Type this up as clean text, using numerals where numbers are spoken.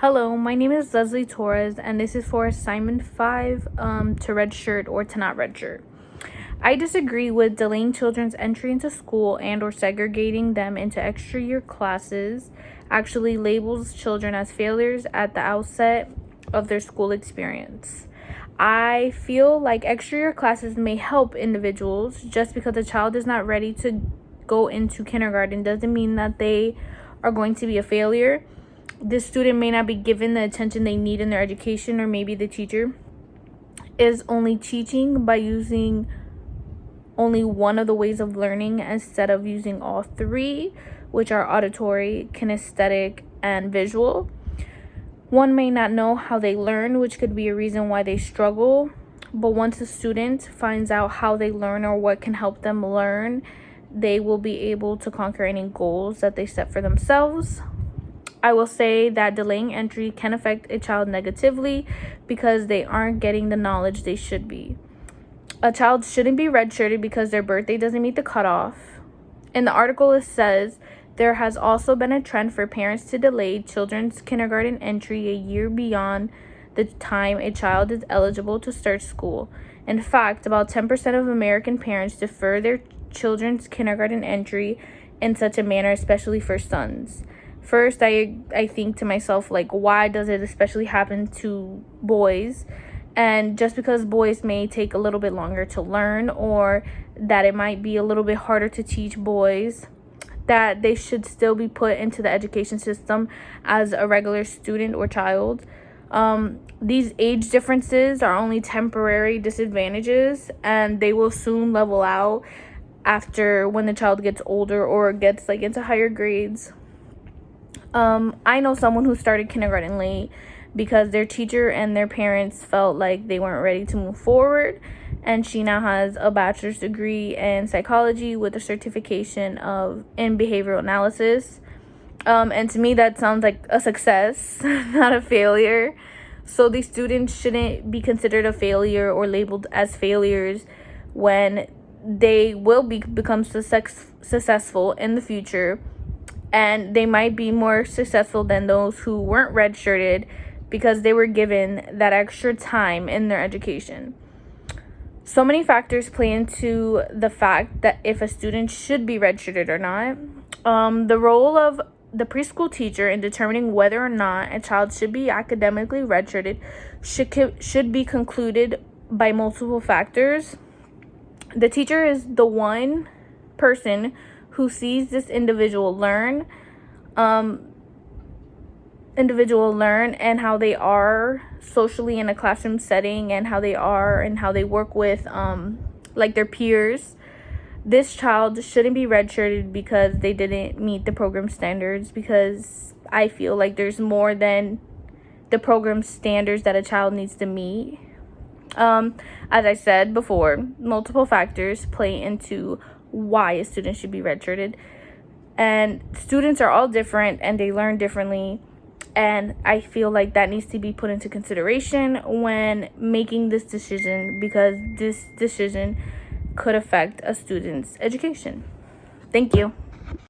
Hello, my name is Leslie Torres, and this is for assignment 5 to Redshirt or to not Redshirt. I disagree with delaying children's entry into school and or segregating them into extra year classes actually labels children as failures at the outset of their school experience. I feel like extra year classes may help individuals. Just because a child is not ready to go into kindergarten doesn't mean that they are going to be a failure. This student may not be given the attention they need in their education, or maybe the teacher is only teaching by using only one of the ways of learning instead of using all three, which are auditory, kinesthetic, and visual. One may not know how they learn, which could be a reason why they struggle. But once a student finds out how they learn or what can help them learn, they will be able to conquer any goals that they set for themselves. I will say that delaying entry can affect a child negatively because they aren't getting the knowledge they should be. A child shouldn't be redshirted because their birthday doesn't meet the cutoff. In the article, it says there has also been a trend for parents to delay children's kindergarten entry a year beyond the time a child is eligible to start school. In fact, about 10% of American parents defer their children's kindergarten entry in such a manner, especially for sons. First, I think to myself, like, why does it especially happen to boys? And just because boys may take a little bit longer to learn, or that it might be a little bit harder to teach boys, that they should still be put into the education system as a regular student or child. These age differences are only temporary disadvantages, and they will soon level out after when the child gets older or gets into higher grades. I know someone who started kindergarten late because their teacher and their parents felt like they weren't ready to move forward, and she now has a bachelor's degree in psychology with a certification in behavioral analysis. And to me, that sounds like a success, not a failure. So these students shouldn't be considered a failure or labeled as failures when they will become successful in the future. And they might be more successful than those who weren't redshirted because they were given that extra time in their education. So many factors play into the fact that if a student should be redshirted or not. The role of the preschool teacher in determining whether or not a child should be academically redshirted should be concluded by multiple factors. The teacher is the one person who sees this individual learn and how they are socially in a classroom setting, and how they are and how they work with their peers. This child shouldn't be redshirted because they didn't meet the program standards, because I feel like there's more than the program standards that a child needs to meet. As I said before, multiple factors play into why a student should be redshirted, and students are all different and they learn differently, and I feel like that needs to be put into consideration when making this decision, because this decision could affect a student's education. Thank you.